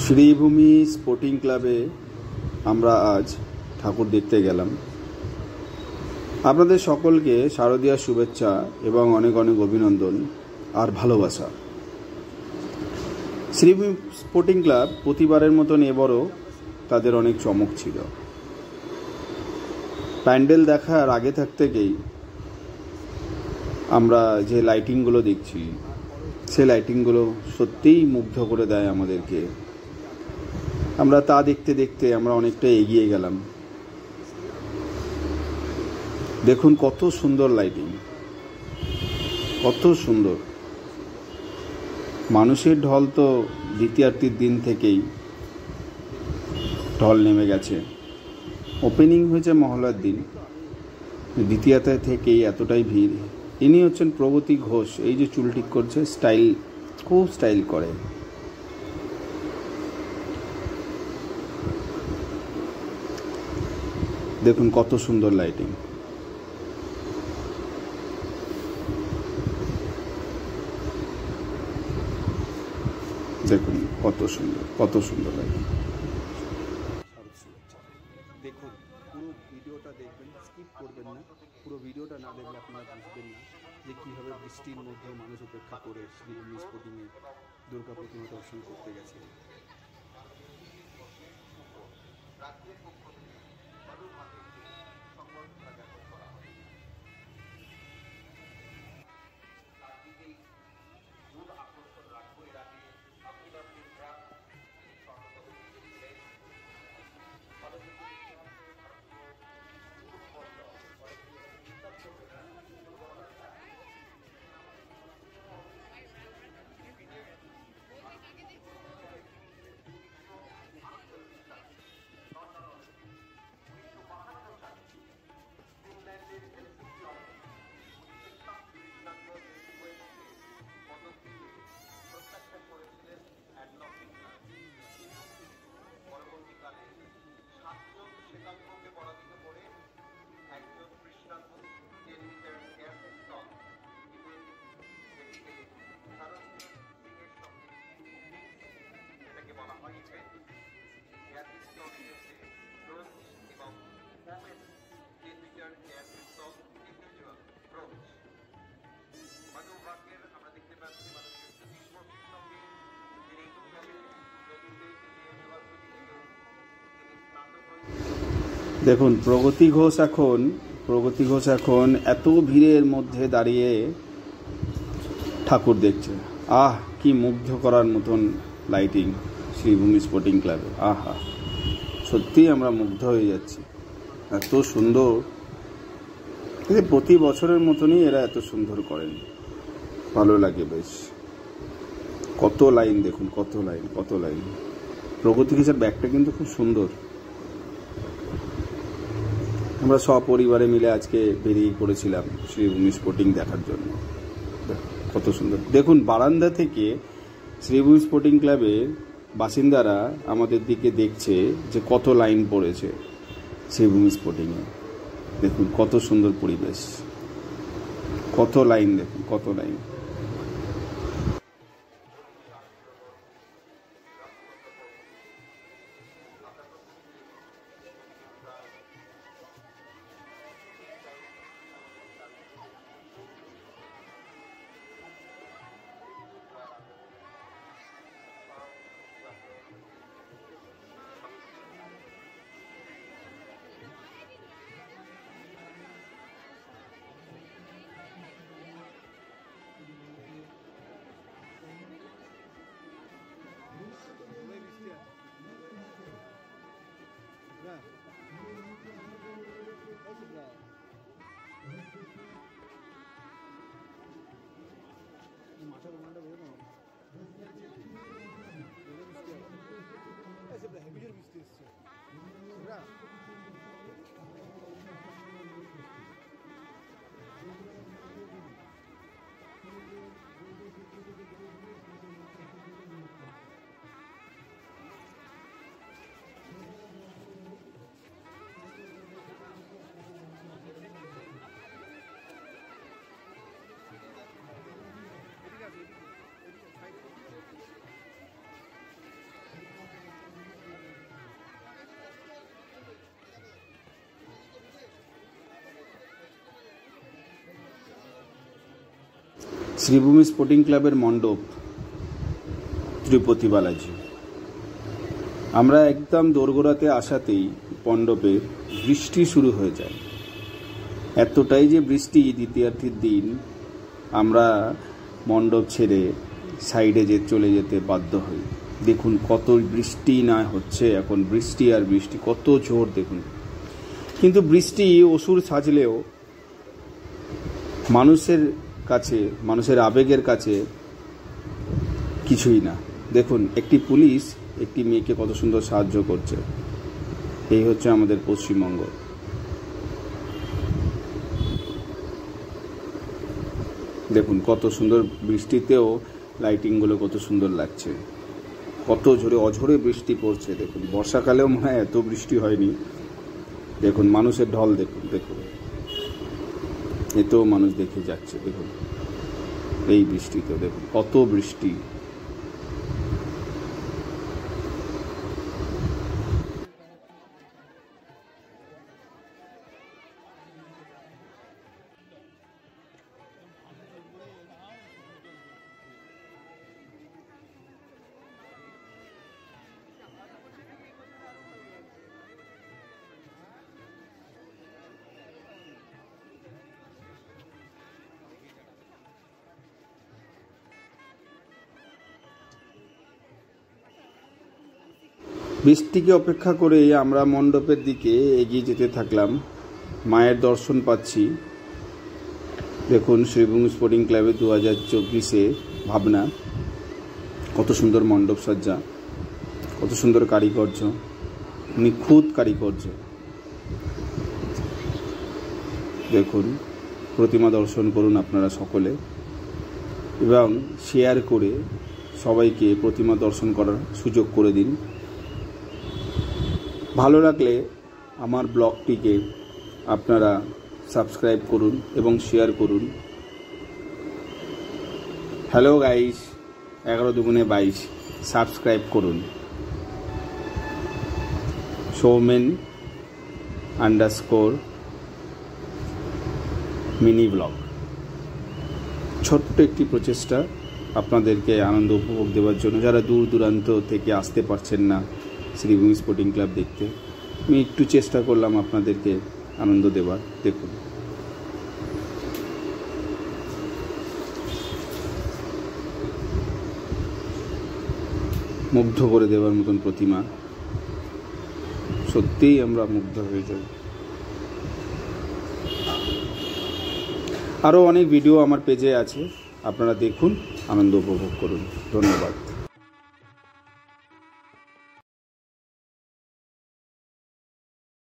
Sreebhumi sporting ক্লাবে আমরা আজ ঠাকুর দেখতে গেলাম। আপনাদের সকলকে শারদীয়ার শুভেচ্ছা এবং অনেক অনেক অভিনন্দন আর ভালোবাসা। শ্রীভূমি স্পোর্টিং ক্লাব প্রতিবারের মতন এবারও তাদের অনেক চমক ছিল। প্যান্ডেল দেখার আগে থেকেই আমরা যে লাইটিংগুলো দেখছি, সে লাইটিংগুলো সত্যিই মুগ্ধ করে দেয় আমাদেরকে। আমরা তা দেখতে দেখতে আমরা অনেকটা এগিয়ে গেলাম। দেখুন কত সুন্দর লাইটিং, কত সুন্দর। মানুষের ঢল তো দ্বিতীয়ার্থীর দিন থেকেই ঢল নেমে গেছে। ওপেনিং হয়েছে মহলার দিন, দ্বিতীয়তা থেকেই এতটাই ভিড়। ইনি হচ্ছেন প্রগতি ঘোষ। এই যে চুল ঠিক করছে, স্টাইল, খুব স্টাইল করে। দেখুন কত সুন্দর লাইটিং। দেখুন কত সুন্দর, কত সুন্দর লাইটিং। দেখুন পুরো ভিডিওটা দেখবেন, স্কিপ করবেন না। পুরো ভিডিওটা না দেখলে আপনারা বুঝবেন না যে কীভাবে বৃষ্টির মধ্যেও মানুষ উপেক্ষা করে শ্রীভূমি স্পোর্টিংয়ে দুর্গা প্রতিমা দর্শন করতে গেছে। দেখুন প্রগতি ঘোষ এখন এত ভিড়ের মধ্যে দাঁড়িয়ে ঠাকুর দেখছে। কি মুগ্ধ করার মতন লাইটিং শ্রীভূমি স্পোর্টিং ক্লাবে। সত্যিই আমরা মুগ্ধ হয়ে যাচ্ছি, এত সুন্দর। প্রতি বছরের মতনই এরা এত সুন্দর করেন, ভালো লাগে বেশ। কত লাইন দেখুন, কত লাইন, কত লাইন। প্রগতি ঘোষের ব্যাগটা কিন্তু খুব সুন্দর। আমরা সপরিবারে মিলে আজকে বেরিয়ে পড়েছিলাম শ্রীভূমি স্পোর্টিং দেখার জন্য। কত সুন্দর। দেখুন বারান্দা থেকে শ্রীভূমি স্পোর্টিং ক্লাবের বাসিন্দারা আমাদের দিকে দেখছে যে কত লাইন পড়েছে শ্রীভূমি স্পোর্টিংয়ে। দেখুন কত সুন্দর পরিবেশ, কত লাইন, দেখুন কত লাইন। শ্রীভূমি স্পোর্টিং ক্লাবের মণ্ডপ তিরুপতি বালাজি। আমরা একদম দোরগোড়াতে আসাতেই মণ্ডপে বৃষ্টি শুরু হয়ে যায়। এতটাই যে বৃষ্টি, দ্বিতীয়ার্থীর দিন আমরা মণ্ডপ ছেড়ে সাইডে চলে যেতে বাধ্য হই। দেখুন কত বৃষ্টি না হচ্ছে এখন, বৃষ্টি আর বৃষ্টি, কত জোর দেখুন। কিন্তু বৃষ্টি অসুর সাজলেও মানুষের কাছে, মানুষের আবেগের কাছে কিছুই না। দেখুন একটি পুলিশ একটি মেয়েকে কত সুন্দর সাহায্য করছে। এই হচ্ছে আমাদের পশ্চিমবঙ্গ। দেখুন কত সুন্দর, বৃষ্টিতেও লাইটিংগুলো কত সুন্দর লাগছে। কত জোরে অঝোরে বৃষ্টি পড়ছে। দেখুন বর্ষাকালেও মনে হয় এত বৃষ্টি হয়নি। দেখুন মানুষের ঢল, দেখুন দেখুন এতেও মানুষ দেখে যাচ্ছে। দেখুন এই বৃষ্টিতেও দেখুন কত বৃষ্টি। বৃষ্টিকে অপেক্ষা করে আমরা মণ্ডপের দিকে এগিয়ে যেতে থাকলাম। মায়ের দর্শন পাচ্ছি। দেখুন শ্রীভূমি স্পোর্টিং ক্লাবে 2024 ভাবনা, কত সুন্দর মণ্ডপ সজ্জা, কত সুন্দর কারিগর্য, নিখুঁত কারিগর্য। দেখুন প্রতিমা দর্শন করুন আপনারা সকলে, এবং শেয়ার করে সবাইকে প্রতিমা দর্শন করার সুযোগ করে দিন। ভালো লাগলে আমার ব্লগটিকে আপনারা সাবস্ক্রাইব করুন এবং শেয়ার করুন। হ্যালো গাইস, 11 দুগুণে 22 সাবস্ক্রাইব করুন। সৌমেন _ মিনি ব্লগ, ছোট্ট একটি প্রচেষ্টা আপনাদেরকে আনন্দ উপভোগ দেওয়ার জন্য। যারা দূর দূরান্ত থেকে আসতে পারছেন না শ্রীভূমি স্পোর্টিং ক্লাব দেখতে, আমি একটু চেষ্টা করলাম আপনাদেরকে আনন্দ দেওয়ার। দেখুন মুগ্ধ করে দেওয়ার মতন প্রতিমা, সত্যিই আমরা মুগ্ধ হয়ে যাই। আরও অনেক ভিডিও আমার পেজে আছে, আপনারা দেখুন, আনন্দ উপভোগ করুন। ধন্যবাদ।